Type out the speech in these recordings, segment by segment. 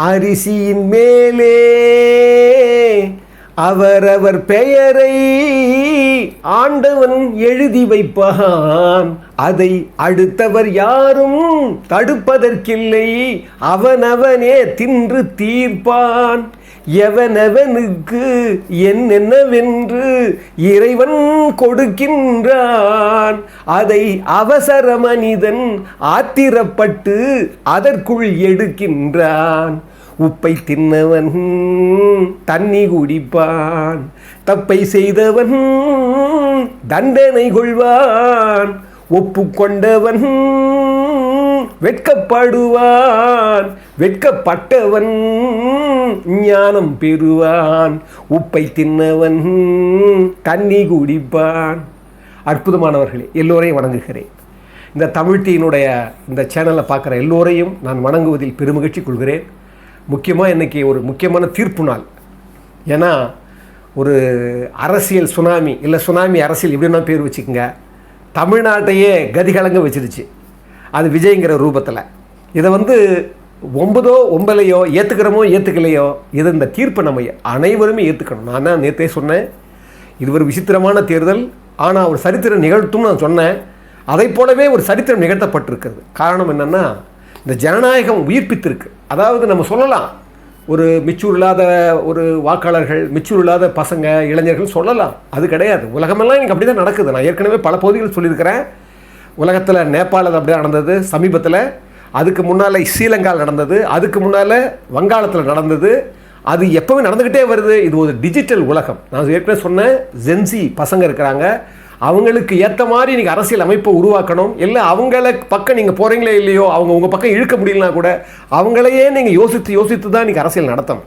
அரிசியின் மேலே அவரவர் பெயரை ஆண்டவன் எழுதி வைப்பான். அதை அடுத்தவர் யாரும் தடுப்பதற்கில்லை. அவனவனே தின்று தீர்ப்பான். எவனவனுக்கு என்னென்னவென்று இறைவன் கொடுக்கின்றான். அதை அவசர மனிதன் ஆத்திரப்பட்டு அதற்குள் எடுக்கின்றான். உப்பை தின்னவன் தண்ணி குடிப்பான். தப்பை செய்தவன் தண்டனை கொள்வான். ஒப்புக்கொண்டவன் வெட்கப்படுவான். வெட்கப்பட்டவன் ஞானம் பெறுவான். உப்பை தின்னவன் தண்ணி குடிப்பான். அற்புதமானவர்களே, எல்லோரையும் வணங்குகிறேன். இந்த தமிழ்த்தியினுடைய இந்த சேனலை பார்க்குற எல்லோரையும் நான் வணங்குவதில் பெருமகிழ்ச்சி கொள்கிறேன். முக்கியமாக இன்றைக்கி ஒரு முக்கியமான தீர்ப்பு நாள். ஏன்னா ஒரு அரசியல் சுனாமி, இல்லை சுனாமி அரசியல் எப்படின்னா பேர் வச்சுக்கோங்க, தமிழ்நாட்டையே கதிகலங்க வச்சிருச்சு. அது விஜய்ங்கிற ரூபத்தில். இதை 9 ஏற்றுக்கிறோமோ ஏற்றுக்கலையோ, இது இந்த தீர்ப்பை நம்ம அனைவருமே ஏற்றுக்கணும். நான் தான் நேற்றே சொன்னேன், இது ஒரு விசித்திரமான தேர்தல், ஆனால் ஒரு சரித்திரம் நிகழ்த்தும் நான் சொன்னேன். அதை போலவே ஒரு சரித்திரம் நிகழ்த்தப்பட்டிருக்கிறது. காரணம் என்னென்னா, இந்த ஜனநாயகம் உயிர்ப்பித்திருக்கு. அதாவது நம்ம சொல்லலாம், ஒரு மெச்சூர் இல்லாத ஒரு வாக்காளர்கள், மெச்சூர் இல்லாத பசங்க, இளைஞர்கள் சொல்லலாம். அது கிடையாது. உலகமெல்லாம் எனக்கு அப்படி தான் நடக்குது. நான் ஏற்கனவே பல பகுதிகள் சொல்லியிருக்கிறேன். உலகத்தில் நேபாளத்தில் அப்படி தான் நடந்தது சமீபத்தில். அதுக்கு முன்னால் ஸ்ரீலங்காவில் நடந்தது. அதுக்கு முன்னால் வங்காளத்தில் நடந்தது. அது எப்போவுமே நடந்துக்கிட்டே வருது. இது ஒரு டிஜிட்டல் உலகம். நான் ஏற்கனவே சொன்னேன், ஜென்சி பசங்க இருக்கிறாங்க. அவங்களுக்கு ஏற்ற மாதிரி நீங்கள் அரசியல் அமைப்பை உருவாக்கணும். இல்லை அவங்கள பக்கம் நீங்கள் போகிறீங்களே இல்லையோ, அவங்க உங்கள் பக்கம் இழுக்க முடியலனா கூட அவங்களையே நீங்கள் யோசித்து தான் நீங்கள் அரசியல் நடத்தணும்.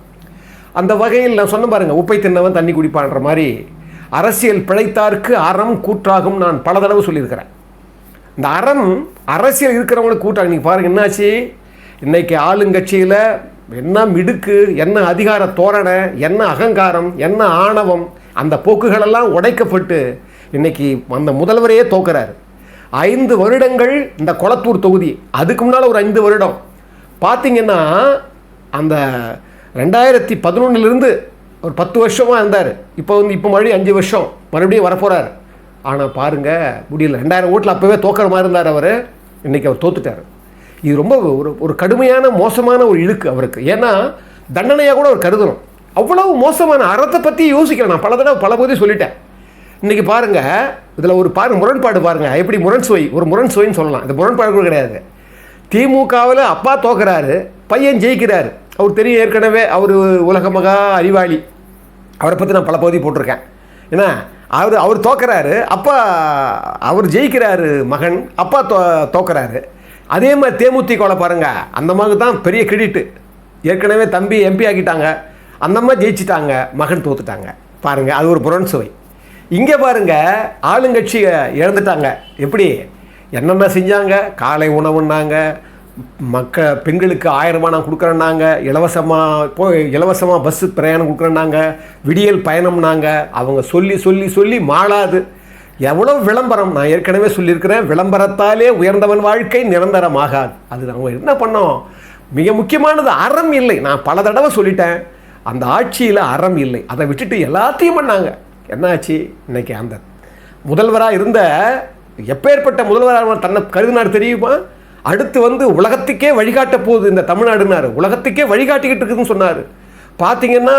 அந்த வகையில் நான் சொன்ன பாருங்கள், உப்பை தின்னவன் தண்ணி குடிப்பான்ற மாதிரி அரசியல் பிழைத்தார்க்கு அறம் கூற்றாகும். நான் பல தடவை சொல்லியிருக்கிறேன். இந்த அறம் அரசியல் இருக்கிறவங்களுக்கு கூட்டாங்க. நீங்கள் பாருங்கள் என்னாச்சு, இன்றைக்கி ஆளுங்கட்சியில் என்ன மிடுக்கு, என்ன அதிகார தோரணை, என்ன அகங்காரம், என்ன ஆணவம், அந்த போக்குகளெல்லாம் உடைக்கப்பட்டு இன்றைக்கி அந்த முதல்வரையே தோக்குறாரு. 5 வருடங்கள் இந்த கொளத்தூர் தொகுதி, அதுக்கு முன்னால் ஒரு 5 வருடம் பார்த்திங்கன்னா, அந்த 2011 ஒரு 10 வருஷமாக இருந்தார். இப்போ மறுபடியும் 5 வருஷம் மறுபடியும் வரப்போகிறார். ஆனால் பாருங்கள் முடியல. 2000 ஓட்டில் அப்போவே தோக்கிற மாதிரி இருந்தார் அவர். இன்றைக்கி அவர் தோத்துட்டார். இது ரொம்ப ஒரு கடுமையான மோசமான ஒரு இழுக்கு அவருக்கு. ஏன்னா தண்டனையாக கூட அவர் கருதணும். அவ்வளவு மோசமான அறத்தை பற்றி யோசிக்கிறேன். நான் பல தடவை பல பகுதி சொல்லிட்டேன். இன்றைக்கி பாருங்கள், இதில் ஒரு முரண்பாடு பாருங்கள். எப்படி ஒரு முரண்சுவைன்னு சொல்லலாம். இது முரண்பாடு கூட கிடையாது. திமுகவில் அப்பா தோக்குறாரு, பையன் ஜெயிக்கிறாரு. அவர் தெரியும் ஏற்கனவே, அவர் உலக மகா அறிவாளி. அவரை பற்றி நான் பல பகுதி போட்டிருக்கேன். ஏன்னா அவர் தோக்குறாரு, அப்பா அவர் ஜெயிக்கிறாரு, மகன் அப்பா தோக்குறாரு. அதே மாதிரி தேமுதிகவில் பாருங்கள், அந்த மாதிரி தான் பெரிய கிரெடிட்டு. ஏற்கனவே தம்பி எம்பி ஆக்கிட்டாங்க, அந்த மாதிரி ஜெயிச்சிட்டாங்க, மகன் தோத்துட்டாங்க. பாருங்கள், அது ஒரு முரண்சுவை. இங்கே பாருங்கள், ஆளுங்கட்சியை இழந்துட்டாங்க. எப்படி என்னென்ன செஞ்சாங்க? காலை உணவுன்னாங்க, பெண்களுக்கு 1000 ரூபா நான் கொடுக்குறேன்னாங்க, இலவசமாக பஸ்ஸு பிரயாணம் கொடுக்குறேன்னாங்க, விடியல் பயணம்னாங்க. அவங்க சொல்லி மாளாது. எவ்வளோ விளம்பரம். நான் ஏற்கனவே சொல்லியிருக்கிறேன், விளம்பரத்தாலே உயர்ந்தவன் வாழ்க்கை நிரந்தரமாகாது. அது அவங்க என்ன பண்ணோம்? மிக முக்கியமானது அறம் இல்லை. நான் பல தடவை சொல்லிட்டேன், அந்த ஆட்சியில் அறம் இல்லை. அதை விட்டுட்டு எல்லாத்தையும் பண்ணாங்க. என்னாச்சு? இன்றைக்கி அந்த முதல்வராக இருந்த, எப்பேற்பட்ட முதல்வராக தன்னை கருதினார் தெரியுமா? அடுத்து உலகத்துக்கே வழிகாட்ட போகுது இந்த தமிழ்நாடுனார். உலகத்துக்கே வழிகாட்டிக்கிட்டு இருக்குதுன்னு சொன்னார். பார்த்தீங்கன்னா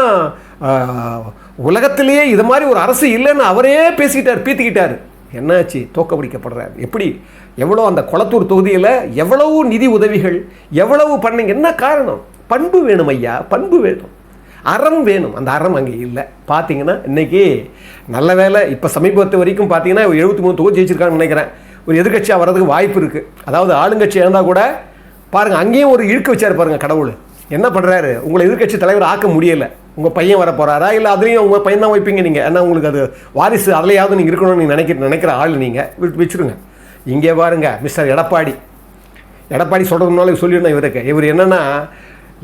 உலகத்திலேயே இது மாதிரி ஒரு அரசு இல்லைன்னு அவரே பேசிக்கிட்டார், பீத்திக்கிட்டார். என்னாச்சு? தோக்கடிக்கப்படுறார். எப்படி? எவ்வளோ அந்த கொளத்தூர் தொகுதியில் எவ்வளவு நிதி உதவிகள், எவ்வளவு பண்ணீங்க? என்ன காரணம்? பண்பு வேணும் ஐயா, பண்பு வேணும், அறம் வேணும். அந்த அறம் அங்கே இல்லை. பார்த்தீங்கன்னா இன்றைக்கி நல்ல வேலை, இப்போ சமீபத்து வரைக்கும் பார்த்தீங்கன்னா 73 தொகுதி ஜெயிச்சிருக்காங்கன்னு நினைக்கிறேன். ஒரு எதிர்கட்சியாக வர்றதுக்கு வாய்ப்பு இருக்குது. அதாவது ஆளுங்கட்சி இருந்தால் கூட பாருங்கள், அங்கேயும் ஒரு இழுக்க வச்சார் பாருங்கள் கடவுள். என்ன பண்ணுறாரு? உங்களை எதிர்கட்சி தலைவர் ஆக்க முடியலை. உங்கள் பையன் வர போகிறாரா, இல்லை அதுலேயும் உங்கள் பையன் தான் வைப்பீங்க நீங்கள். ஏன்னா உங்களுக்கு அது வாரிசு, அதிலையாவது நீங்கள் இருக்கணும்னு நீங்கள் நினைக்கிற ஆள் நீங்கள் வச்சுருங்க. இங்கே பாருங்கள், மிஸ்டர் எடப்பாடி சொல்கிறதுனால சொல்லியிருந்தேன். இவர் என்னென்னா,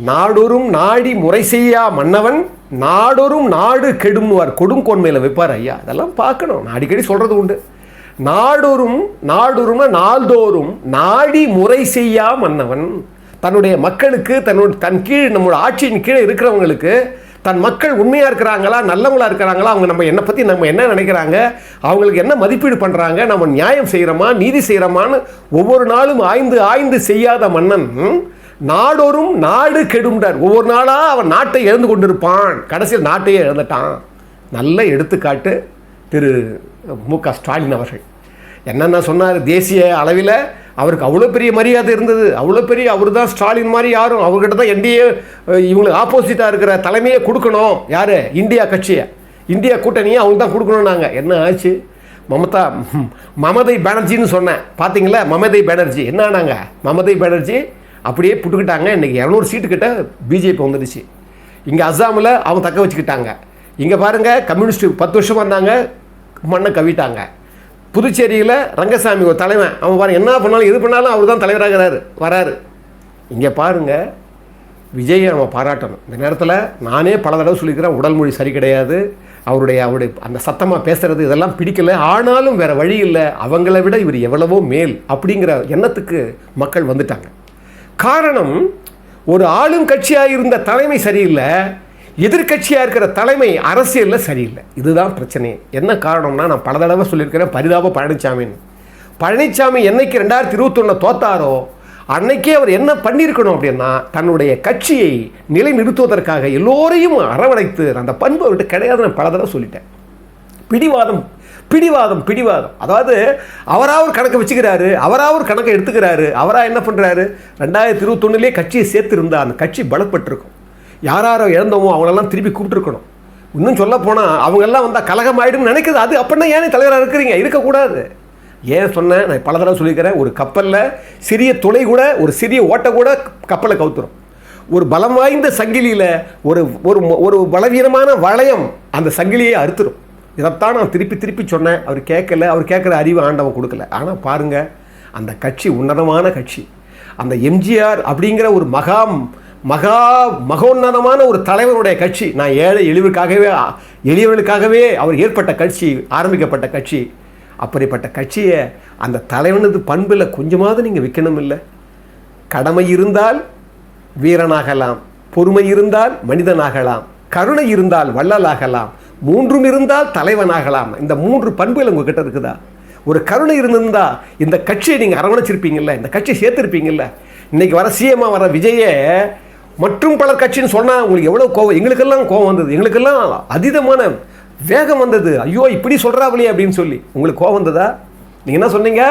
நாடொரும் நாடி முறை செய்யா மன்னவன் நாடொரும் நாடு கெடும்னுவார். கொடுங்கோன்மையில் வைப்பார் ஐயா. அதெல்லாம் பார்க்கணும். நான் அடிக்கடி சொல்கிறது உண்டு. நாடொரும் நாள்தோறும் நாடி முறை செய்யா மன்னவன். தன்னுடைய மக்களுக்கு தன் கீழ் நம்மளோட ஆட்சியின் கீழே இருக்கிறவங்களுக்கு தன் மக்கள் உண்மையாக இருக்கிறாங்களா, நல்லவங்களா இருக்கிறாங்களா, அவங்க என்னை பற்றி நம்ம என்ன நினைக்கிறாங்க, அவங்களுக்கு என்ன மதிப்பீடு பண்ணுறாங்க, நம்ம நியாயம் செய்கிறோமா, நீதி செய்கிறோமான்னு ஒவ்வொரு நாளும் ஆய்ந்து செய்யாத மன்னன் நாடோறும் நாடு கெடும்டார். ஒவ்வொரு நாளாக அவன் நாட்டை இழந்து கொண்டிருப்பான். கடைசியில் நாட்டையே இழந்துட்டான். நல்ல எடுத்துக்காட்டு திரு மு.க. ஸ்டாலின் அவர்கள். என்னென்ன சொன்னார், தேசிய அளவில் அவருக்கு அவ்வளோ பெரிய மரியாதை இருந்தது, அவ்வளோ பெரிய அவர் தான் ஸ்டாலின் மாதிரி யாரும் அவர்கிட்ட தான் என்டிஏ இவங்களுக்கு ஆப்போசிட்டாக இருக்கிற தலைமையை கொடுக்கணும். யார்? இந்தியா கட்சியை, இந்தியா கூட்டணியை அவங்க தான் கொடுக்கணும். நாங்கள் என்ன ஆச்சு? மமதை பானர்ஜின்னு சொன்னேன், பார்த்தீங்களா? மமதை பானர்ஜி என்ன ஆனாங்க? மமதை பானர்ஜி அப்படியே புட்டுக்கிட்டாங்க. இன்றைக்கி 200 சீட்டு கிட்ட பிஜேபி வந்துடுச்சு. இங்கே அஸ்ஸாமில் அவங்க தக்க வச்சுக்கிட்டாங்க. இங்கே பாருங்கள், கம்யூனிஸ்ட் 10 வருஷம் வந்தாங்க, மண்ணை கவிட்டாங்க. புதுச்சேரியில் ரங்கசாமி ஒரு தலைவன், அவன் பாருங்க என்ன பண்ணாலும் எது பண்ணாலும் அவர் தான் தலைவராகிறாரு வராரு. இங்கே பாருங்கள், விஜயை நம்ம பாராட்டணும். இந்த நேரத்தில் நானே பல தடவை சொல்லிக்கிறேன், உடல் மொழி சரி கிடையாது, அவருடைய அந்த சத்தமாக பேசுகிறது இதெல்லாம் பிடிக்கல. ஆனாலும் வேறு வழி இல்லை, அவங்கள விட இவர் எவ்வளவோ மேல் அப்படிங்கிற எண்ணத்துக்கு மக்கள் வந்துட்டாங்க. காரணம், ஒரு ஆளும் கட்சியாக இருந்த தலைமை சரியில்லை, எதிர்கட்சியாக இருக்கிற தலைமை அரசியலில் சரியில்லை. இதுதான் பிரச்சனை. என்ன காரணம்னா, நான் பல தடவை சொல்லியிருக்கிறேன், பரிதாப பழனிசாமி என்னைக்கு 2021 தோத்தாரோ அன்னைக்கே அவர் என்ன பண்ணியிருக்கணும் அப்படின்னா, தன்னுடைய கட்சியை நிலைநிறுத்துவதற்காக எல்லோரையும் அரவணைத்து அந்த பண்பை விட்டு கிடையாது. நான் பல தடவை சொல்லிட்டேன். பிடிவாதம் அதாவது அவராக ஒரு கணக்கை வச்சுக்கிறாரு, அவராக ஒரு கணக்கை எடுத்துக்கிறாரு. அவராக என்ன பண்ணுறாரு, 2021 கட்சியை சேர்த்துருந்தா அந்த கட்சி பலப்பட்டிருக்கும். யாரோ இழந்தோமோ அவங்களெல்லாம் திருப்பி கூப்பிட்டுருக்கணும். இன்னும் சொல்ல போனால் அவங்கெல்லாம் வந்தால் கலகம் ஆகிடும் நினைக்குது. அது அப்படின்னா ஏன் தலைவராக இருக்கிறீங்க? இருக்கக்கூடாது. ஏன் சொன்னேன், நான் பல தடவை சொல்லியிருக்கிறேன், ஒரு கப்பலில் சிறிய துளை கூட, ஒரு சிறிய ஓட்டை கூட கப்பலை கவுத்துரும். ஒரு பலம் வாய்ந்த சங்கிலியில் ஒரு பலவீனமான வளையம் அந்த சங்கிலியை அறுத்துரும். இதைத்தான் நான் திருப்பி சொன்னேன். அவர் கேட்கல, அவர் கேட்குற அறிவு ஆண்டவன் கொடுக்கல. ஆனால் பாருங்கள், அந்த கட்சி உன்னதமான கட்சி. அந்த எம்ஜிஆர் அப்படிங்கிற ஒரு மகோன்னதமான ஒரு தலைவருடைய கட்சி. நான் எளியவர்களுக்காகவே அவர் ஏற்பட்ட கட்சி, ஆரம்பிக்கப்பட்ட கட்சி. அப்படிப்பட்ட கட்சியை அந்த தலைவனது பண்பில் கொஞ்சமாவது நீங்கள் வைக்கணும் இல்லை? கடமை இருந்தால் வீரனாகலாம், பொறுமை இருந்தால் மனிதனாகலாம், கருணை இருந்தால் வள்ளலாகலாம், 3 இருந்தால் தலைவனாகலாம். இந்த 3 பண்புகள் உங்ககிட்ட இருக்குதா? ஒரு கருணை இருந்திருந்தா இந்த கட்சியை நீங்கள் அரவணைச்சிருப்பீங்கள்ல, இந்த கட்சியை சேர்த்துருப்பீங்கள்ல. இன்றைக்கி வர சிஎம்மா வர விஜயை மற்றும் பலர் கட்சின்னு சொன்னால் உங்களுக்கு எவ்வளோ கோவம்? எங்களுக்கெல்லாம் கோவம் வந்தது, எங்களுக்கெல்லாம் அதீதமான வேகம் வந்தது. ஐயோ இப்படி சொல்கிறாங்களே அப்படின்னு சொல்லி உங்களுக்கு கோவம் வந்ததா? நீங்கள் என்ன சொன்னீங்க?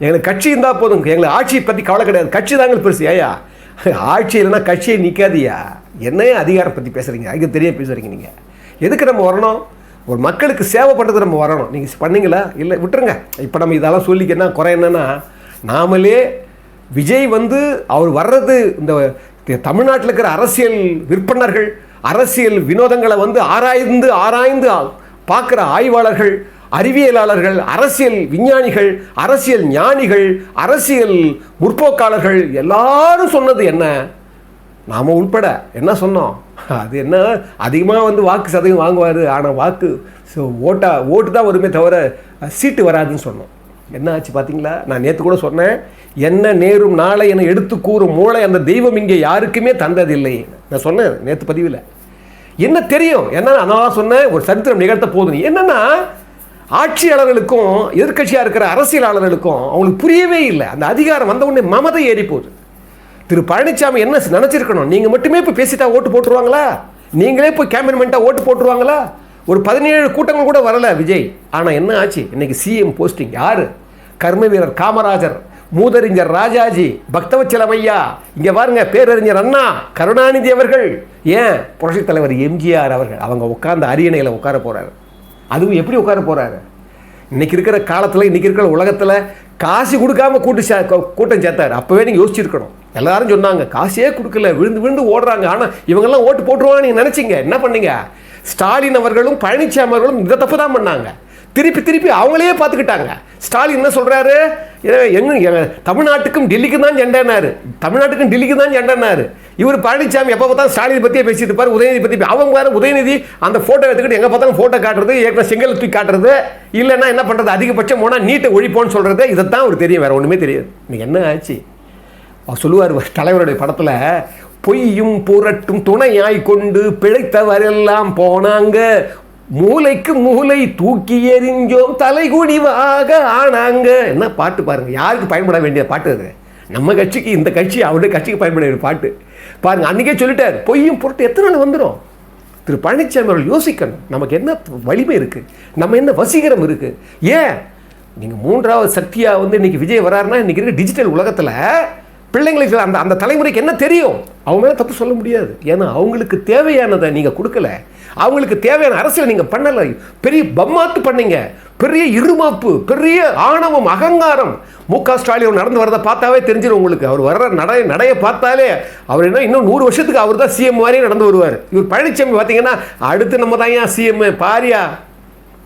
எங்களுக்கு கட்சி இருந்தால் போதும், எங்களுக்கு ஆட்சியை பற்றி கவலை கிடையாது, கட்சி தாங்க பெருசு. ஏயா ஆட்சி இல்லைன்னா கட்சியை நிற்காதியா? என்னையே அதிகாரம் பற்றி பேசுகிறீங்க, அதுக்கு தெரிய பேசுகிறீங்க. நீங்கள் எதுக்கு நம்ம வரணும்? ஒரு மக்களுக்கு சேவை பண்ணுறது நம்ம வரணும். நீங்கள் பண்ணீங்களா? இல்லை, விட்டுருங்க. இப்போ நம்ம இதெல்லாம் சொல்லிக்கன்னா குறை என்னென்னா, நாமளே விஜய் அவர் வர்றது இந்த தமிழ்நாட்டில் இருக்கிற அரசியல் விற்பனர்கள், அரசியல் வினோதங்களை ஆராய்ந்து பார்க்குற ஆய்வாளர்கள், அறிவியலாளர்கள், அரசியல் விஞ்ஞானிகள், அரசியல் ஞானிகள், அரசியல் முற்போக்காளர்கள் எல்லாரும் சொன்னது என்ன? நாம் உள்பட என்ன சொன்னோம்? அது என்ன, அதிகமாக வாக்கு சதவீதம் வாங்குவார், ஆனால் ஓட்டு தான் வருமே தவிர சீட்டு வராதுன்னு சொன்னோம். என்ன ஆச்சு பார்த்தீங்களா? நான் நேற்று கூட சொன்னேன், என்ன நேரும் நாளை என எடுத்து கூறும் மூளை அந்த தெய்வம் இங்கே யாருக்குமே தந்ததில்லை. நான் சொன்னேன் நேற்று பதிவில். என்ன தெரியும்? என்ன நான் சொன்னேன், ஒரு சரித்திரம் நிகழ்த்த போதும். என்னென்னா, ஆட்சியாளர்களுக்கும் எதிர்கட்சியாக இருக்கிற அரசியலாளர்களுக்கும் அவங்களுக்கு புரியவே இல்லை. அந்த அதிகாரம் வந்த உடனே மமதை ஏறி போகுது. திரு பழனிசாமி என்ன நினச்சிருக்கணும்? நீங்கள் மட்டுமே இப்போ பேசிட்டா ஓட்டு போட்டுருவாங்களா? நீங்களே போய் கேம்பெயின் பண்ணிட்டா ஓட்டு போட்டுருவாங்களா? ஒரு 17 கூட்டங்கள் கூட வரல விஜய். ஆனால் என்ன ஆச்சு? இன்னைக்கு சிஎம் போஸ்டிங் யார்? கர்ம வீரர் காமராஜர், மூதறிஞர் ராஜாஜி, பக்தவச்சலம் ஐயா, இங்கே பாருங்க பேரறிஞர் அண்ணா, கருணாநிதி அவர்கள், ஏன் புரட்சித் தலைவர் எம்ஜிஆர் அவர்கள். அவங்க உட்கார்ந்த அரியணையில் உட்கார போகிறாரு. அதுவும் எப்படி உட்கார போகிறாரு? இன்றைக்கி இருக்கிற காலத்தில், இன்றைக்கி இருக்கிற உலகத்தில் காசு கொடுக்காம கூட்டம் சேர்த்தார். அப்போவே நீங்கள் யோசிச்சிருக்கணும். எல்லாரும் சொன்னாங்க காசே கொடுக்கல, விழுந்து ஓடுறாங்க, ஆனால் இவங்கெல்லாம் ஓட்டு போட்டுருவாங்க நீங்கள் நினச்சிங்க. என்ன பண்ணீங்க? ஸ்டாலின் அவர்களும் பழனிசாமி அவர்களும் இந்த தப்பு தான் பண்ணாங்க. திருப்பி அவங்களே பார்த்துக்கிட்டாங்க. ஸ்டாலின் என்ன சொல்கிறாரு? தமிழ்நாட்டுக்கும் டெல்லிக்கும் தான் சண்டைனாரு, தமிழ்நாட்டுக்கும் டெல்லிக்கும் தான் சண்டைனாரு. இவர் பழனிசாமி எப்போ பார்த்தாலும் ஸ்டாலினை பற்றியே பேசிட்டு இருப்பார், உதயநிதி பற்றி. அவங்க வேறு உதயநிதி அந்த ஃபோட்டோ எடுத்துக்கிட்டு எங்கே பார்த்தாலும் ஃபோட்டோ காட்டுறது, ஏற்கனவே செங்கல் தூக்கி காட்டுறது, இல்லைன்னா என்ன பண்ணுறது, அதிகபட்சம் போனால் நீட்டை ஒழிப்போன்னு சொல்கிறது. இதைத்தான் அவருக்கு தெரியும், வேறு ஒன்றுமே தெரியாது. இன்னைக்கு என்ன ஆச்சு? அவர் சொல்லுவார் தலைவருடைய படத்தில், பொய்யும் புரட்டும் துணையாய் கொண்டு பிழைத்தவரெல்லாம் போனாங்க, மூளைக்கு மூளை தூக்கி எறிஞ்சோம் தலைகுடிவாக ஆனாங்க. என்ன பாட்டு பாருங்கள், யாருக்கு பயன்பட வேண்டிய பாட்டு அது? நம்ம கட்சிக்கு, இந்த கட்சி அவருடைய கட்சிக்கு பயன்பட வேண்டிய பாட்டு பாருங்கள். அன்றைக்கே சொல்லிட்டார், பொய்யும் புரட்டு எத்தனை நாள் வந்துடும். திரு பழனிசாமி அவர்கள் யோசிக்கணும், நமக்கு என்ன வலிமை இருக்குது, நம்ம என்ன வசீகரம் இருக்குது. ஏன் நீங்கள் மூன்றாவது சக்தியாக வந்து இன்றைக்கி விஜய் வராருன்னா, இன்றைக்கி இருக்க டிஜிட்டல் உலகத்தில் பிள்ளைங்களுக்கு அந்த தலைமுறைக்கு என்ன தெரியும்? அவங்க மேலே தப்பு சொல்ல முடியாது. ஏன்னா அவங்களுக்கு தேவையானதை நீங்கள் கொடுக்கல, அவங்களுக்கு தேவையான அரசியல் நீங்கள் பண்ணலை. பெரிய பம்மாத்து பண்ணீங்க, பெரிய இருமாப்பு, பெரிய ஆணவம், அகங்காரம். மு.க. ஸ்டாலின் நடந்து வரதை பார்த்தாவே தெரிஞ்சிடும் உங்களுக்கு. அவர் வர்ற நடையை பார்த்தாலே அவர் என்ன இன்னும் 100 வருஷத்துக்கு அவர் தான் சிஎம் மாதிரியே நடந்து வருவார். இவர் பழனிசாமி பார்த்தீங்கன்னா அடுத்து நம்ம தான் ஏன் சிஎம் பாரியா.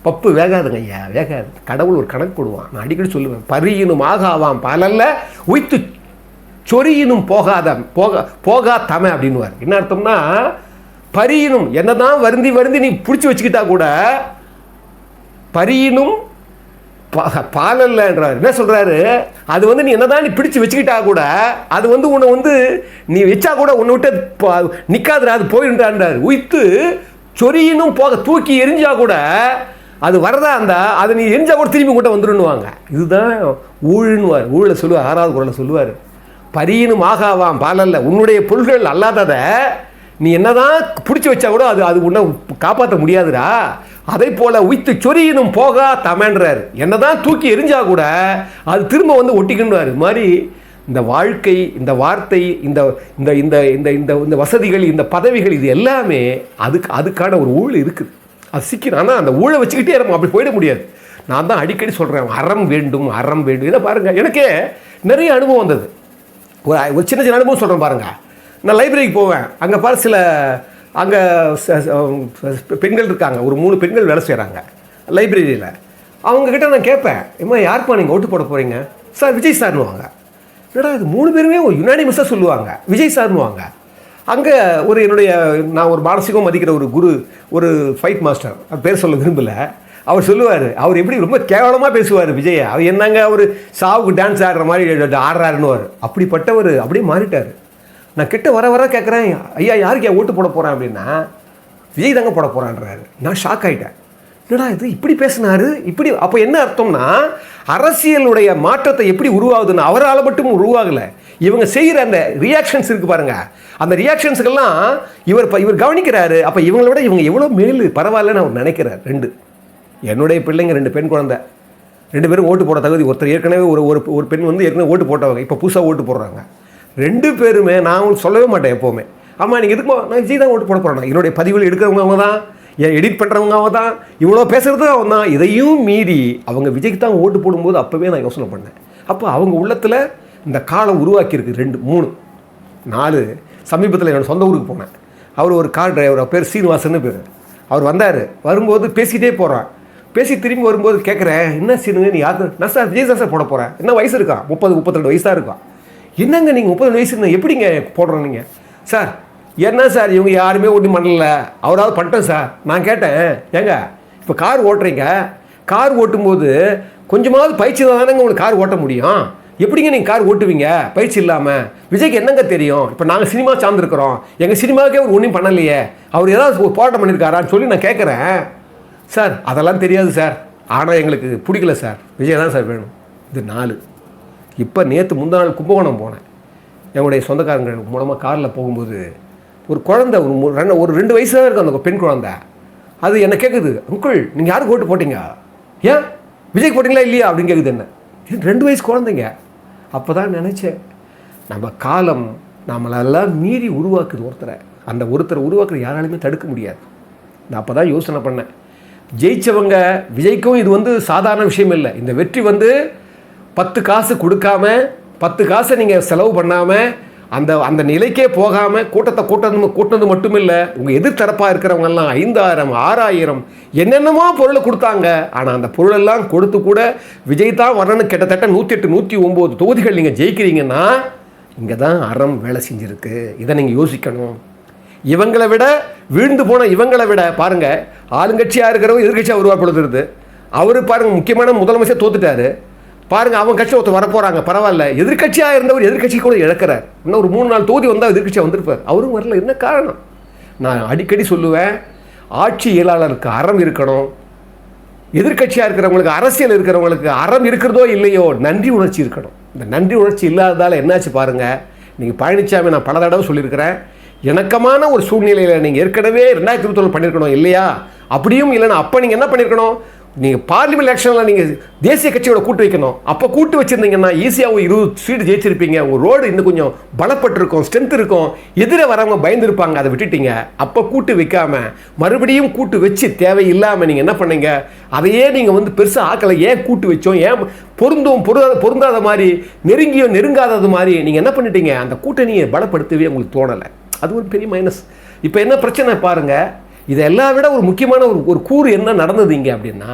பப்பு வேகாதுங்க ஐயா, வேகாது. கடவுள் ஒரு கணக்கு போடுவான். நான் அடிக்கடி சொல்லுவேன், பரியினும் ஆகாவாம் பாலல்ல உய்த்து சொரியினும் போகா தமை அப்படின்னுவார். என்ன அர்த்தம்னா, பரியினும் என்னதான் வருந்தி நீ பிடிச்சி வச்சுக்கிட்டா கூட, பரியினும் பாலல்லன்றார். என்ன சொல்றாரு, அது வந்து நீ என்னதான் நீ பிடிச்சி வச்சுக்கிட்டா கூட, அது வந்து உன்னை வந்து நீ வச்சா கூட உன்னை விட்டு நிற்காதுடா, அது போயிடுன்றார். உய்த்து சொரியினும் தூக்கி எரிஞ்சா கூட அது வரதா இருந்தா அது நீ எரிஞ்சா கூட திரும்பி கூட வந்துடுன்னுவாங்க. இதுதான் ஊழ்னுவார். ஊழலை சொல்லுவார், 6வது குறளை சொல்லுவார். பரியினும் ஆகாவாம் பாலல்ல, உன்னுடைய பொருள்கள் அல்லாததை நீ என்னதான் பிடிச்சி வச்சா கூட அது உன்னை காப்பாற்ற முடியாதுடா. அதே போல உய்த்து சொரியினும் போகா தமன்றார். என்னதான் தூக்கி எரிஞ்சா கூட அது திரும்ப வந்து ஒட்டிக்கின்றார். இது மாதிரி இந்த வாழ்க்கை, இந்த வார்த்தை, இந்த இந்த இந்த இந்த இந்த வசதிகள், இந்த பதவிகள், இது எல்லாமே அதுக்கான ஒரு ஊழல் இருக்குது. அது சிக்கணும். ஆனால் அந்த ஊழலை வச்சுக்கிட்டே நம்ம அப்படி போயிட முடியாது. நான் தான் அடிக்கடி சொல்கிறேன், அறம் வேண்டும், அறம் வேண்டும். இதை பாருங்கள், எனக்கே நிறைய அனுபவம் வந்தது. ஒரு சின்ன சின்ன அனுபவம் சொல்கிறேன் பாருங்கள். நான் லைப்ரரிக்கு போவேன், அங்கே பாரு சில அங்கே பெண்கள் இருக்காங்க, ஒரு 3 பெண்கள் வேலை செய்கிறாங்க லைப்ரரியில். அவங்கக்கிட்ட நான் கேட்பேன், ஏம்மா யாருப்பா நீங்கள் ஓட்டு போட போகிறீங்க? சார் விஜய் சார்னுவாங்க. என்னடா இது 3 பேருமே யுனானிமஸாக சொல்லுவாங்க, விஜய் சார்னுவாங்க. அங்கே நான் ஒரு மானசீகம் மதிக்கிற ஒரு குரு, ஒரு ஃபைட் மாஸ்டர், அது பேர் சொல்ல விரும்பலை, அவர் சொல்லுவார், அவர் எப்படி ரொம்ப கேவலமாக பேசுவார் விஜய். அவர் என்னங்க ஒரு சாவுக்கு டான்ஸ் ஆடுற மாதிரி ஆடுறாருன்னுவார். அப்படிப்பட்டவர் அப்படியே மாறிட்டார். நான் கிட்ட வர கேட்குறேன், ஐயா யாருக்கு ஓட்டு போட போகிறேன் அப்படின்னா, விஜய் தாங்க போட போகிறான்றாரு. நான் ஷாக் ஆகிட்டேன். என்னடா இது இப்படி பேசினாரு இப்படி. அப்போ என்ன அர்த்தம்னா, அரசியலுடைய மாற்றத்தை எப்படி உருவாகுதுன்னு அவரால் மட்டும் உருவாகலை, இவங்க செய்கிற அந்த ரியாக்ஷன்ஸ் இருக்குது பாருங்கள், அந்த ரியாக்ஷன்ஸுக்கெல்லாம் இவர் கவனிக்கிறாரு. அப்போ இவங்களை விட இவங்க எவ்வளோ மேலு பரவாயில்லன்னு அவர் நினைக்கிறார். என்னுடைய பிள்ளைங்க 2 பெண் குழந்தை, 2 பேரும் ஓட்டு போட தகுதி. ஒருத்தர் ஏற்கனவே ஒரு பெண் வந்து ஏற்கனவே ஓட்டு போட்டவங்க, இப்போ புதுசாக ஓட்டு போடுறாங்க. 2 பேருமே நான் உங்களுக்கு சொல்லவே மாட்டேன் எப்போவுமே, ஆமாம் நீங்கள் எதுக்கு நான் விஜய் தான் ஓட்டு போட போகிறேன். என்னுடைய பதிவுகள் எடுக்கிறவங்க அவங்க தான், எடிட் பண்ணுறவங்க அவங்க தான், இவ்வளோ பேசுகிறது அவன் தான். இதையும் மீறி அவங்க விஜய்க்கு தான் ஓட்டு போடும்போது அப்போவே நான் யோசனை பண்ணேன். அப்போ அவங்க உள்ளத்தில் இந்த காலம் உருவாக்கியிருக்கு. 2, 3, 4. சமீபத்தில் என்னோடய சொந்த ஊருக்கு போனேன். அவர் ஒரு கார் டிரைவர், அவர் பேர் சீனிவாசன்னு பேர். அவர் வந்தார், வரும்போது பேசிகிட்டே போகிறான். பேசி திரும்பி வரும்போது கேட்குறேன், என்ன சீனுங்க நீ யாருக்கு? நான் சார் விஜய் தான் சார் போட போகிறேன். என்ன வயசு இருக்கான்? 30-32 வயசு தான் இருக்கான். என்னங்க நீங்கள் 32 வயசு எப்படிங்க போடுறோம் நீங்கள்? சார் என்ன சார் இவங்க யாருமே ஒன்றும் பண்ணல, அவராவது பண்ணிட்டேன் சார். நான் கேட்டேன், ஏங்க இப்போ கார் ஓட்டுறீங்க, கார் ஓட்டும்போது கொஞ்சமாவது பயிற்சி தானேங்க உங்களுக்கு கார் ஓட்ட முடியும். எப்படிங்க நீங்கள் கார் ஓட்டுவீங்க பயிற்சி இல்லாமல்? விஜய்க்கு என்னங்க தெரியும்? இப்போ நாங்கள் சினிமா சார்ந்துருக்குறோம், எங்கள் சினிமாவுக்கே அவர் ஒன்றும் பண்ணலையே, அவர் ஏதாவது ஒரு போராட்டம் பண்ணியிருக்காரான்னு சொல்லி நான் கேட்குறேன். சார் அதெல்லாம் தெரியாது சார், ஆனால் எங்களுக்கு பிடிக்கல சார், விஜய் தான் சார் வேணும். இது 4. இப்போ நேற்று முந்தா நாள் கும்பகோணம் போனேன். என்னுடைய சொந்தக்காரங்க மூலமாக காரில் போகும்போது ஒரு குழந்தை, ஒரு 2 வயசு தான் இருக்கும் அந்த பெண் குழந்தை. அது என்ன கேட்குது, அங்கிள் நீங்கள் யாருக்கு ஓட்டு போட்டிங்க? ஏன் விஜய்க்கு போட்டிங்களா இல்லையா அப்படின்னு கேட்குது. என்ன 2 வயசு குழந்தைங்க. அப்போ தான் நினச்சேன், நம்ம காலம் நம்மளெல்லாம் மீறி உருவாக்குது ஒருத்தரை. அந்த ஒருத்தரை உருவாக்குற யாராலுமே தடுக்க முடியாது. நான் அப்போ தான் யோசனை பண்ணேன், ஜெயித்தவங்க விஜய்க்கும் இது வந்து சாதாரண விஷயம் இல்லை. இந்த வெற்றி வந்து 10 காசு கொடுக்காம, 10 காசை நீங்கள் செலவு பண்ணாமல், அந்த நிலைக்கே போகாமல் கூட்டது மட்டும் இல்லை, உங்கள் எதிர்த்தரப்பாக இருக்கிறவங்கெல்லாம் 5000 6000 என்னென்னமோ பொருளை கொடுத்தாங்க. ஆனால் அந்த பொருளெல்லாம் கொடுத்து கூட விஜய் தான் வரணும்னு கிட்டத்தட்ட 108 109 தொகுதிகள் நீங்கள் ஜெயிக்கிறீங்கன்னா, இங்கே தான் அறம் வேலை செஞ்சுருக்கு. இதை நீங்கள் யோசிக்கணும். இவங்களை விட வீழ்ந்து போன இவங்களை விட பாருங்கள், ஆளுங்கட்சியாக இருக்கிறவங்க எதிர்கட்சியாக உருவாக்கப்படுது. அவர் பாருங்கள், முக்கியமான முதலமைச்சர் தோத்துட்டார். பாருங்கள், அவன் கட்சி ஒருத்தர் வரப்போகிறாங்க, பரவாயில்ல. எதிர்கட்சியாக இருந்தவர் எதிர்கட்சி கூட இழக்கிறார். இன்னும் ஒரு 3-4 தொகுதி வந்தால் எதிர்கட்சியாக வந்திருப்பார். அவரும் வரல. என்ன காரணம்? நான் அடிக்கடி சொல்லுவேன், ஆட்சி இயலாளருக்கு அறம் இருக்கணும். எதிர்கட்சியாக இருக்கிறவங்களுக்கு, அரசியல் இருக்கிறவங்களுக்கு அறம் இருக்கிறதோ இல்லையோ, நன்றி உணர்ச்சி இருக்கணும். இந்த நன்றி உணர்ச்சி இல்லாததால் என்னாச்சு பாருங்கள். நீங்கள் பழனிசாமி, நான் பல தடவை சொல்லியிருக்கிறேன், இணக்கமான ஒரு சூழ்நிலையில் நீங்கள் ஏற்கனவே 2021 பண்ணியிருக்கணும் இல்லையா? அப்படியும் இல்லைன்னா அப்போ நீங்கள் என்ன பண்ணியிருக்கணும்? நீங்கள் பார்லிமெண்ட் எலெக்ஷனில் நீங்கள் தேசிய கட்சியோட கூட்டு வைக்கணும். அப்போ கூட்டு வச்சுருந்தீங்கன்னா ஈஸியாக ஒரு 20 சீட்டு ஜெயிச்சிருப்பீங்க. ஒரு ரோடு இன்னும் கொஞ்சம் பலப்பட்டிருக்கும், ஸ்ட்ரென்த் இருக்கும், எதிர வரவங்க பயந்துருப்பாங்க. அதை விட்டுட்டீங்க. அப்போ கூட்டு வைக்காமல் மறுபடியும் கூட்டு வச்சு தேவையில்லாமல் நீங்கள் என்ன பண்ணீங்க? அதையே நீங்கள் வந்து பெருசாக ஆக்கலை. ஏன் கூட்டு வச்சோம்? ஏன் பொருந்தாத மாதிரி, நெருங்காதது மாதிரி நீங்கள் என்ன பண்ணிட்டீங்க? அந்த கூட்டணியை பலப்படுத்தவே உங்களுக்கு தோணலை. அது ஒரு பெரிய மைனஸ். இப்போ என்ன பிரச்சனை பாருங்கள். இதெல்லாம் விட ஒரு முக்கியமான ஒரு கூறு என்ன நடந்தது இங்கே அப்படின்னா,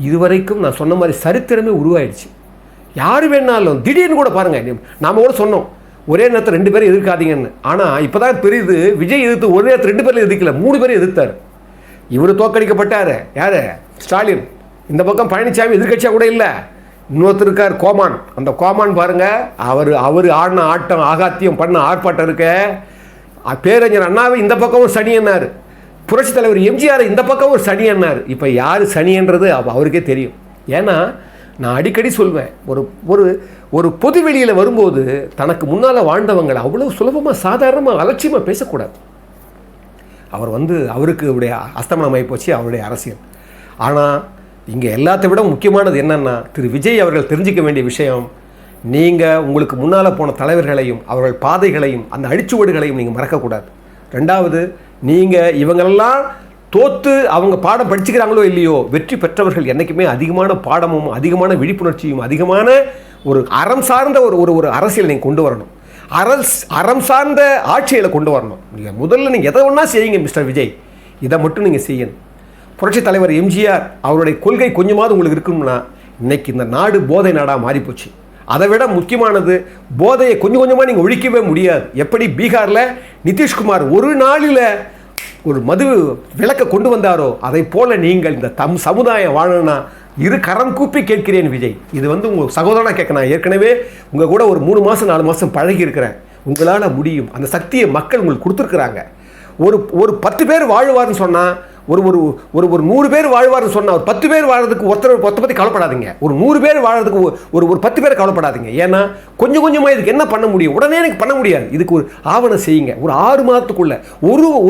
இதுவரைக்கும் நான் சொன்ன மாதிரி சரித்திரமே உருவாயிடுச்சு. யார் வேணாலும் திடீர்னு கூட பாருங்கள், நாம் கூட சொன்னோம் ஒரே நேரத்தில் 2 பேரும் எதிர்க்காதீங்கன்னு. ஆனால் இப்போ தான் தெரியுது, விஜய் எதிர்த்து ஒரே நேரத்தில் 2 பேரும் எதிர்க்கல, 3 பேரும் எதிர்த்தார். இவர் தோக்கடிக்கப்பட்டார். யார்? ஸ்டாலின். இந்த பக்கம் பழனிசாமி எதிர்கட்சியாக கூட இல்லை. இன்னொருத்தர் இருக்கார், கோமான். அந்த கோமான் பாருங்கள், அவர் ஆடின ஆட்டம், ஆகாத்தியம் பண்ண ஆர்ப்பாட்டம் இருக்க. பேரறிஞர் அண்ணாவை இந்த பக்கம் ஒரு சனி என்னார், புரட்சி தலைவர் எம்ஜிஆர் இந்த பக்கம் ஒரு சனி என்னார். இப்போ யார் சனின்றது அவருக்கே தெரியும். ஏன்னா நான் அடிக்கடி சொல்வேன், ஒரு பொது வெளியில் வரும்போது தனக்கு முன்னால் வாழ்ந்தவங்களை அவ்வளோ சுலபமாக, சாதாரணமாக, அலட்சியமாக பேசக்கூடாது. அவர் அவருக்கு அவருடைய அஸ்தமனமாகி போச்சு அவருடைய அரசியல். ஆனால் இங்கே எல்லாத்தை விட முக்கியமானது என்னென்னா, திரு விஜய் அவர்கள் தெரிஞ்சிக்க வேண்டிய விஷயம், நீங்கள் உங்களுக்கு முன்னால் போன தலைவர்களையும் அவர்கள் பாதைகளையும் அந்த அடிச்சுவடுகளையும் நீங்கள் மறக்கக்கூடாது. ரெண்டாவது, நீங்கள் இவங்களெல்லாம் தோற்று அவங்க பாடம் படிச்சுக்கிறாங்களோ இல்லையோ, வெற்றி பெற்றவர்கள் என்றைக்குமே அதிகமான பாடமும் அதிகமான விழிப்புணர்ச்சியும் அதிகமான ஒரு அறம் சார்ந்த ஒரு அரசியல் நீங்கள் கொண்டு வரணும். அறம் சார்ந்த ஆட்சியில் கொண்டு வரணும். நீங்கள் முதல்ல நீங்கள் எதை ஒன்றா செய்யுங்க மிஸ்டர் விஜய், இதை மட்டும் நீங்கள் செய்யணும். புரட்சி தலைவர் எம்ஜிஆர் அவருடைய கொள்கை கொஞ்சமாவது உங்களுக்கு இருக்கும்னா, இன்றைக்கி இந்த நாடு போதை நாடாக மாறிப்போச்சு. அதை விட முக்கியமானது, போதையை கொஞ்சம் கொஞ்சமாக நீங்கள் ஒழிக்கவே முடியாது. எப்படி பீகாரில் நிதிஷ்குமார் ஒரு நாளில் ஒரு மது விளக்க கொண்டு வந்தாரோ, அதை போல் நீங்கள் இந்த சமுதாயம் வாழணும்னா கரம் கூப்பி கேட்கிறேன் விஜய். இது உங்கள் சகோதரனாக கேட்கணும். ஏற்கனவே உங்கள் கூட ஒரு 3 மாதம் 4 மாதம் பழகி இருக்கிறேன். உங்களால் முடியும். அந்த சக்தியை மக்கள் உங்களுக்கு கொடுத்துருக்குறாங்க. ஒரு 10 பேர் வாழ்வார்னு சொன்னால், ஒரு 100 பேர் வாழ்வார்னு சொன்னால், ஒரு 10 பேர் வாழ்றதுக்கு ஒருத்தர் பற்றி கவலைப்படாதீங்க. ஒரு 100 பேர் வாழ்றதுக்கு ஒரு 10 பேர் கவலைப்படாதீங்க. ஏன்னா கொஞ்சம் கொஞ்சமாக இதுக்கு என்ன பண்ண முடியும்? உடனே எனக்கு பண்ண முடியாது. இதுக்கு ஒரு ஆவணம் செய்யுங்க. ஒரு 6 மாதத்துக்குள்ள,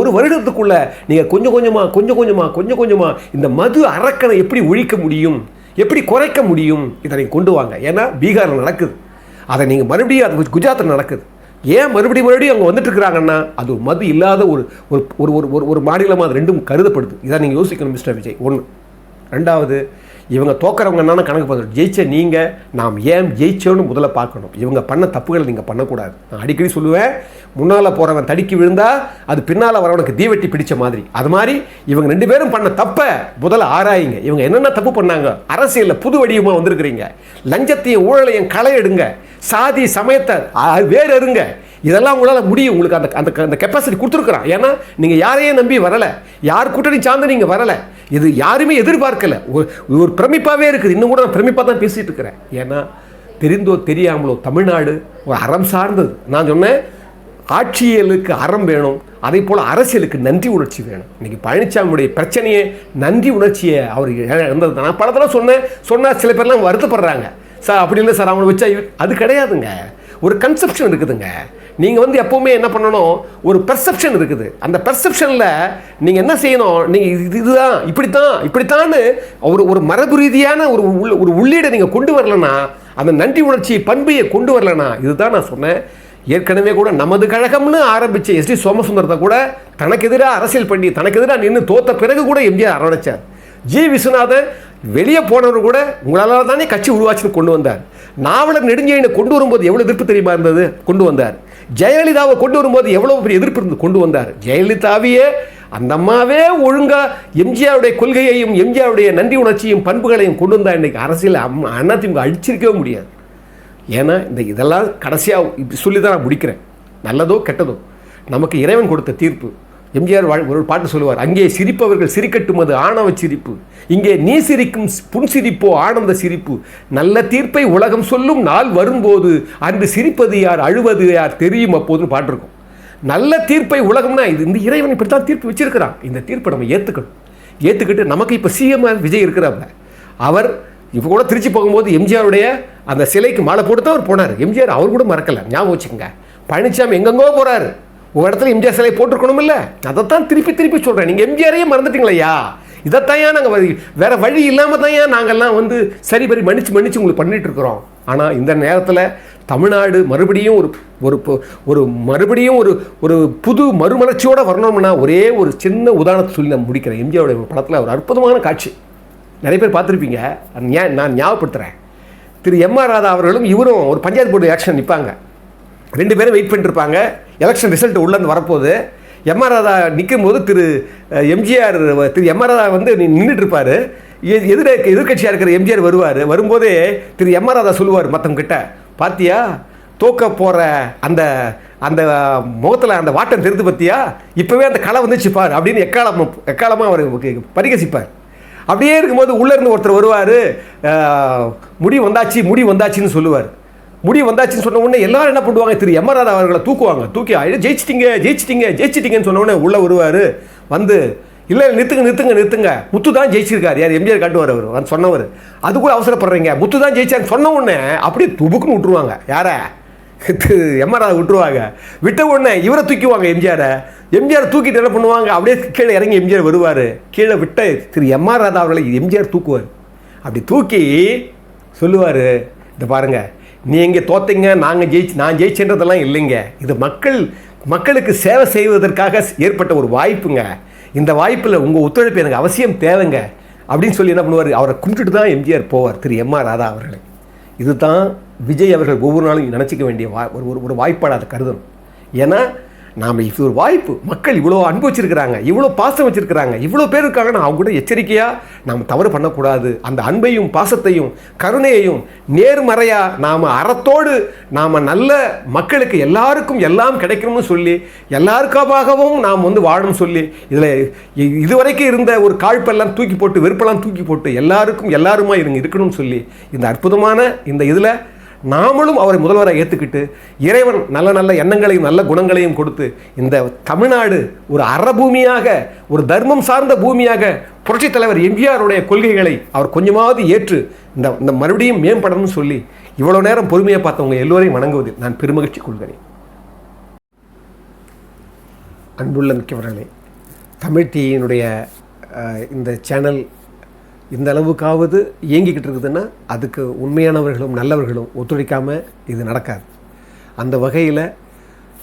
ஒரு வருடத்துக்குள்ள நீங்கள் கொஞ்சம் கொஞ்சமாக இந்த மது அரக்கனை எப்படி ஒழிக்க முடியும், எப்படி குறைக்க முடியும், இதை நீங்கள் கொண்டு வாங்க. ஏன்னா பீகாரில் நடக்குது, அதை நீங்கள் மறுபடியும் அது குஜராத்தில் நடக்குது. ஏன் மறுபடியும் அவங்க வந்துட்டு இருக்கிறாங்கன்னா, அது ஒரு மது இல்லாத ஒரு மாநிலமாக அது ரெண்டும் கருதப்படுது. இதான் நீங்கள் யோசிக்கணும் மிஸ்டர் விஜய். 1. 2வது, இவங்க தோக்கிறவங்க என்னென்னா கணக்கு பார்த்து ஜெயிச்ச நீங்கள் நாம் ஏன் ஜெயிச்சோன்னு முதல்ல பார்க்கணும். இவங்க பண்ண தப்புகளை நீங்கள் பண்ணக்கூடாது. நான் அடிக்கடி சொல்லுவேன், முன்னால் போகிறவன் தடுக்கி விழுந்தால் அது பின்னால் வரவனுக்கு தீவெட்டி பிடிச்ச மாதிரி. அது மாதிரி இவங்க 2 பேரும் பண்ண தப்பை முதல்ல ஆராயுங்க. இவங்க என்னென்ன தப்பு பண்ணாங்க, அரசியலில் புது வடிவமாக வந்திருக்கிறீங்க, லஞ்சத்தையும் ஊழலையும் களை எடுங்க, சாதி சமயத்தை வேறு இருங்க. இதெல்லாம் உங்களால் முடியும். உங்களுக்கு அந்த கெப்பாசிட்டி கொடுத்துருக்குறான். ஏன்னா நீங்கள் யாரையும் நம்பி வரலை, யார் கூட்டணி சார்ந்து நீங்கள் வரலை. இது யாருமே எதிர்பார்க்கலை. ஒரு பிரமிப்பாகவே இருக்குது. இன்னும் கூட நான் பிரமிப்பாக தான் பேசிகிட்டு இருக்கிறேன். ஏன்னா தெரிந்தோ தெரியாமலோ தமிழ்நாடு ஒரு அறம் சார்ந்தது. நான் சொன்னேன், ஆட்சியலுக்கு அறம் வேணும், அதே போல் அரசியலுக்கு நன்றி உணர்ச்சி வேணும். இன்றைக்கி பழனிசாமியுடைய பிரச்சனையே நன்றி உணர்ச்சியை அவர் இருந்தது. நான் பல தடவை சொன்னால் சில பேர்லாம் வருத்தப்படுறாங்க. சார் அப்படி இல்லை சார், அவங்கள வச்சா அது கிடையாதுங்க. ஒரு கன்செப்ஷன் இருக்குதுங்க. நீங்கள் எப்போவுமே என்ன பண்ணணும், ஒரு பெர்செப்ஷன் இருக்குது. அந்த பெர்செப்ஷனில் நீங்கள் என்ன செய்யணும், நீங்கள் இதுதான் இப்படித்தான்னு ஒரு மரபு ரீதியான ஒரு உள்ளீடை நீங்கள் கொண்டு வரலன்னா, அந்த நன்றி உணர்ச்சி பண்பையை கொண்டு வரலன்னா, இதுதான் நான் சொன்னேன். ஏற்கனவே கூட நமது கழகம்னு ஆரம்பித்த எஸ்டி சோமசுந்தரத்தை கூட தனக்கு எதிராக அரசியல் பண்ணி தனக்கு எதிராக நின்று தோத்த பிறகு கூட எம்ஜிஆர் அரவணைச்சார். ஜி விஸ்வநாதன் வெளியே போனவர் கூட உங்களால் தானே கட்சி உருவாச்சுன்னு கொண்டு வந்தார். நாவலர் நெடுஞ்செழியனை கொண்டு வரும்போது எவ்வளோ எதிர்ப்பு தெரியுமா இருந்தது, கொண்டு வந்தார். ஜெயலலிதாவை கொண்டு வரும்போது எவ்வளோ பெரிய எதிர்ப்பு இருந்து கொண்டு வந்தார். ஜெயலலிதாவையே அந்த அம்மாவே ஒழுங்காக எம்ஜிஆருடைய கொள்கையையும் எம்ஜிஆருடைய நன்றி உணர்ச்சியும் பண்புகளையும் கொண்டு வந்தால் இன்றைக்கி அரசியல் அதிமுக அடிச்சிருக்கவே முடியாது. ஏன்னா இதெல்லாம் கடைசியாக சொல்லி தான் நான் முடிக்கிறேன். நல்லதோ கெட்டதோ நமக்கு இறைவன் கொடுத்த தீர்ப்பு. எம்ஜிஆர் ஒரு பாட்டு சொல்லுவார், அங்கே சிரிப்பவர்கள் சிரிக்கட்டும் அது ஆணவ சிரிப்பு, இங்கே நீ சிரிக்கும் புன்சிரிப்போ ஆனந்த சிரிப்பு, நல்ல தீர்ப்பை உலகம் சொல்லும் நாள் வரும்போது அன்று சிரிப்பது யார் அழுவது யார் தெரியும் அப்போதுன்னு பாட்டு இருக்கும். நல்ல தீர்ப்பை உலகம்னா இது இந்த இறைவன் இப்படி தான் தீர்ப்பு வச்சிருக்கிறான். இந்த தீர்ப்பை நம்ம ஏற்றுக்கிட்டு நமக்கு இப்போ சிஎம் விஜய் இருக்கிறாங்க. அவர் இப்போ கூட திருச்சி போகும்போது எம்ஜிஆருடைய அந்த சிலைக்கு மாலை போட்டு தான் அவர் போனார். எம்ஜிஆர் அவர் கூட மறக்கலை, ஞாபகம் வச்சுக்கோங்க. பழனிசாமி எங்கெங்கோ போகிறாரு, ஒரு இடத்துல எம்ஜிஆர் சிலை போட்டிருக்கணும் இல்லை, அதைத்தான் திருப்பி சொல்கிறேன். நீங்கள் எம்ஜிஆரையே மறந்துட்டீங்களையா? இதைத்தான் நாங்கள் வேறு வழி இல்லாமல் தான் நாங்கள்லாம் சரி மன்னிச்சு உங்களுக்கு பண்ணிகிட்டு இருக்கிறோம். ஆனால் இந்த நேரத்தில் தமிழ்நாடு மறுபடியும் ஒரு புது மறுமலர்ச்சியோடு வரணும்னா ஒரே ஒரு சின்ன உதாரணத்தை சொல்லி நான் முடிக்கிறேன். எம்ஜிஆருடைய படத்தில் ஒரு அற்புதமான காட்சி நிறைய பேர் பார்த்துருப்பீங்க, நான் ஞாபகப்படுத்துகிறேன். திரு எம்.ஆர். ராதா அவர்களும் இவரும் ஒரு பஞ்சாயத்து போர்டு எலெக்ஷன் நிற்பாங்க. 2 பேரும் வெயிட் பண்ணிட்டுருப்பாங்க. எலெக்ஷன் ரிசல்ட் உள்ளேருந்து வரப்போகுது. எம்.ஆர். ராதா நிற்கும் போது திரு எம்.ஆர். ராதா நின்றுட்டு இருப்பார். எதிர்கட்சியாக இருக்கிற எம்ஜிஆர் வரும்போதே திரு எம்.ஆர். ராதா சொல்லுவார் மற்றவங்கிட்ட, பாத்தியா தோக்க போகிற அந்த அந்த முகத்தில் அந்த வாட்டம் தெரிந்து பற்றியா, இப்போவே அந்த களை வந்துச்சு பார் அப்படின்னு எக்காலமாக அவர் பரிகசிப்பார். அப்படியே இருக்கும்போது உள்ளேருந்து ஒருத்தர் வருவார், முடி வந்தாச்சின்னு சொல்லுவார். முடி வந்தாச்சுன்னு சொன்ன உடனே எல்லாரும் என்ன பண்ணுவாங்க, திரு எம்.ஆர். ராதா அவர்களை தூக்கி ஜெயிச்சிட்டிங்கன்னு சொன்ன உடனே உள்ளே வருவார். இல்லை நிறுத்துங்க, முத்து தான் ஜெயிச்சிருக்காரு. யார்? எம்ஜிஆர் காட்டுவார் அவர் சொன்னவர். அது கூட அவசரப்படுறீங்க, முத்து தான் ஜெயிச்சார் சொன்ன உடனே அப்படியே துபுக்குன்னு விட்டுருவாங்க. யாரை? எம்.ஆர். ராதா விட்டுருவாங்க. விட்ட உடனே இவரை தூக்கிவாங்க எம்ஜிஆர் தூக்கிட்டு என்ன பண்ணுவாங்க, அப்படியே கீழே இறங்கி எம்ஜிஆர் வருவார். கீழே விட்ட திரு எம்.ஆர். ராதா அவர்களை எம்ஜிஆர் தூக்குவார். அப்படி தூக்கி சொல்லுவார், இந்த பாருங்கள், நீங்கள் தோத்தீங்க, நான் ஜெயிச்சேன்றதெல்லாம் இல்லைங்க, இது மக்களுக்கு சேவை செய்வதற்காக ஏற்பட்ட ஒரு வாய்ப்புங்க, இந்த வாய்ப்பில் உங்கள் ஒத்துழைப்பு எனக்கு அவசியம் தேவைங்க அப்படின்னு சொல்லி என்ன பண்ணுவார், அவரை கும்பிட்டுட்டு தான் எம்ஜிஆர் போவார், திரு எம்.ஆர். ராதா அவர்களை. இதுதான் விஜய் அவர்கள் ஒவ்வொரு நாளும் நினச்சிக்க வேண்டிய ஒரு வாய்ப்பாடு அதை கருதணும். ஏன்னா நாம் இது ஒரு வாய்ப்பு, மக்கள் இவ்வளோ அன்பு வச்சுருக்கிறாங்க, இவ்வளோ பாசம் வச்சுருக்கிறாங்க, இவ்வளோ பேர் இருக்காங்க, நான் அவங்க கூட எச்சரிக்கையாக நாம் தவறு பண்ணக்கூடாது. அந்த அன்பையும் பாசத்தையும் கருணையையும் நேர்மறையாக நாம் அறத்தோடு நாம் நல்ல மக்களுக்கு எல்லாருக்கும் எல்லாம் கிடைக்கணும்னு சொல்லி எல்லாருக்காகவும் நாம் வாழணும் சொல்லி இதில் இதுவரைக்கும் இருந்த ஒரு காழ்ப்பெல்லாம் தூக்கி போட்டு வெறுப்பெல்லாம் தூக்கி போட்டு எல்லாருக்கும் எல்லாருமா இருக்கணும்னு சொல்லி இந்த அற்புதமான இந்த இதில் நாமளும் அவரை முதல்வராக ஏற்றுக்கிட்டு இறைவன் நல்ல எண்ணங்களையும் நல்ல குணங்களையும் கொடுத்து இந்த தமிழ்நாடு ஒரு அறபூமியாக, ஒரு தர்மம் சார்ந்த பூமியாக புரட்சித் தலைவர் எம்ஜிஆருடைய கொள்கைகளை அவர் கொஞ்சமாவது ஏற்று இந்த மறுபடியும் மேம்படணும்னு சொல்லி இவ்வளோ நேரம் பொறுமையாக பார்த்தவங்க எல்லோரையும் வணங்குவதில் நான் பெருமகிழ்ச்சி கொள்கிறேன். அன்புள்ள மிக்கவர்களே, தமிழ் டிவியினுடைய இந்த சேனல் இந்த அளவுக்காவது இயங்கிக்கிட்டு இருக்குதுன்னா அதுக்கு உண்மையானவர்களும் நல்லவர்களும் ஒத்துழைக்காமல் இது நடக்காது. அந்த வகையில்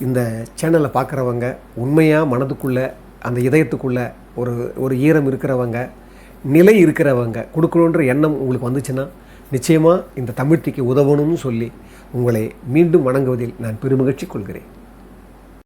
இந்த சேனலை பார்க்குறவங்க உண்மையாக மனதுக்குள்ளே அந்த இதயத்துக்குள்ளே ஒரு ஈரம் இருக்கிறவங்க, நிலை இருக்கிறவங்க கொடுக்கணுன்ற எண்ணம் உங்களுக்கு வந்துச்சுன்னா நிச்சயமாக இந்த தமிழ் டிவிக்கு உதவணும்னு சொல்லி உங்களை மீண்டும் வணங்குவதில் நான் பெருமகிழ்ச்சி கொள்கிறேன்.